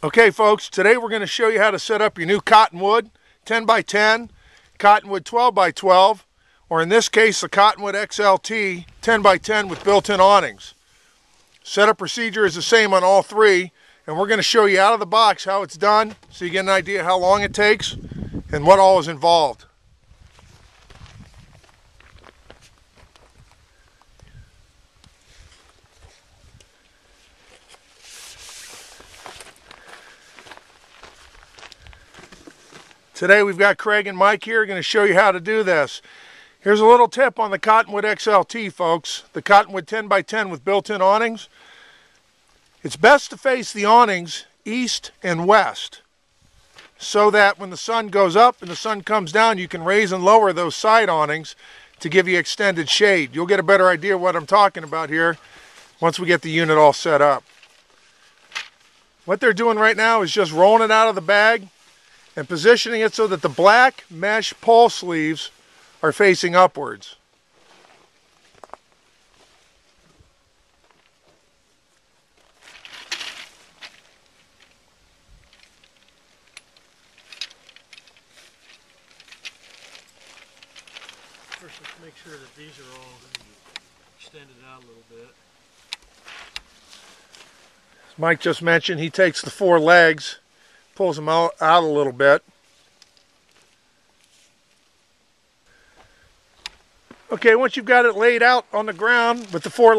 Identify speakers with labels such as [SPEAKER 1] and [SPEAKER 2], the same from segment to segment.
[SPEAKER 1] Okay folks, today we're going to show you how to set up your new Cottonwood 10x10, Cottonwood 12x12, or in this case the Cottonwood XLT 10x10 with built-in awnings. Setup procedure is the same on all three, and we're going to show you out of the box how it's done so you get an idea how long it takes and what all is involved. Today we've got Craig and Mike here going to show you how to do this. Here's a little tip on the Cottonwood XLT, folks. The Cottonwood 10x10 with built-in awnings. It's best to face the awnings east and west so that when the sun goes up and the sun comes down, you can raise and lower those side awnings to give you extended shade. You'll get a better idea of what I'm talking about here once we get the unit all set up. What they're doing right now is just rolling it out of the bag and positioning it so that the black mesh pole sleeves are facing upwards.
[SPEAKER 2] First, let's make sure that these are all extended out a little bit.
[SPEAKER 1] As Mike just mentioned, he takes the four legs, pulls them out a little bit. Okay, once you've got it laid out on the ground with the four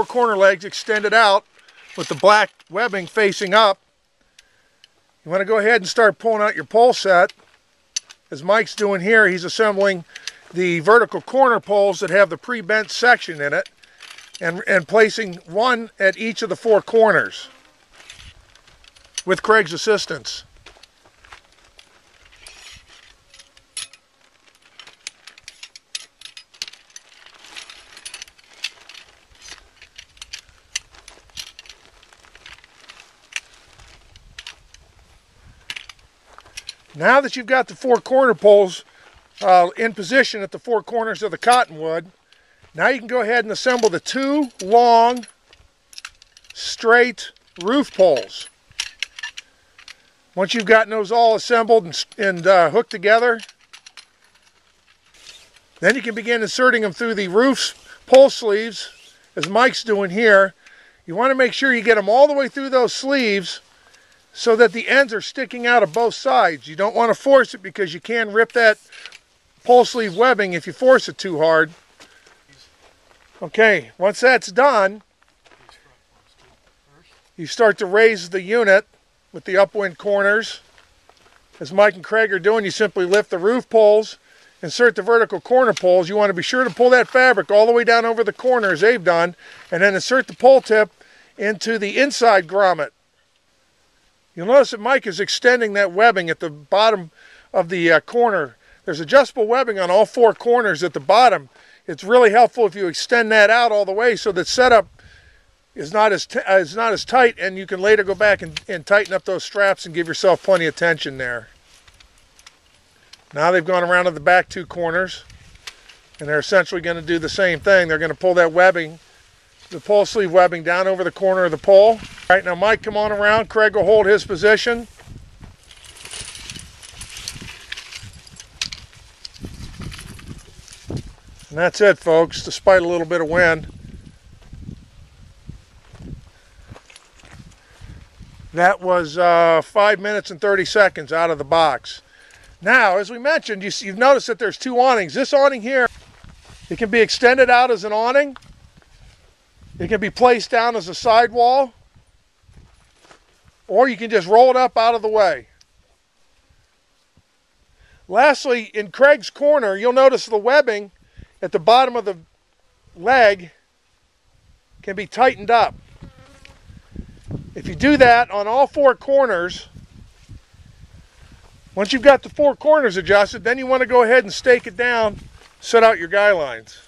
[SPEAKER 1] corner legs extended out with the black webbing facing up, you want to go ahead and start pulling out your pole set. As Mike's doing here, he's assembling the vertical corner poles that have the pre-bent section in it and placing one at each of the four corners with Craig's assistance. Now that you've got the four corner poles in position at the four corners of the Cottonwood, now you can go ahead and assemble the two long, straight roof poles. Once you've gotten those all assembled and hooked together, then you can begin inserting them through the roof's pole sleeves, as Mike's doing here. You want to make sure you get them all the way through those sleeves so that the ends are sticking out of both sides. You don't want to force it because you can rip that pole sleeve webbing if you force it too hard. Okay, once that's done, you start to raise the unit with the upwind corners. As Mike and Craig are doing, you simply lift the roof poles, insert the vertical corner poles. You want to be sure to pull that fabric all the way down over the corner as they've done, and then insert the pole tip into the inside grommet. You'll notice that Mike is extending that webbing at the bottom of the corner. There's adjustable webbing on all four corners at the bottom. It's really helpful if you extend that out all the way so that setup is not as tight, and you can later go back and tighten up those straps and give yourself plenty of tension there. Now they've gone around to the back two corners, and they're essentially going to do the same thing. They're going to pull that webbing, the pole sleeve webbing, down over the corner of the pole. All right, now Mike, come on around. Craig will hold his position. And that's it, folks, despite a little bit of wind. That was 5 minutes and 30 seconds out of the box. Now, as we mentioned, you've noticed that there's two awnings. This awning here, it can be extended out as an awning. It can be placed down as a sidewall, or you can just roll it up out of the way. Lastly, in Craig's corner, you'll notice the webbing at the bottom of the leg can be tightened up. If you do that on all four corners, once you've got the four corners adjusted, then you want to go ahead and stake it down, set out your guy lines.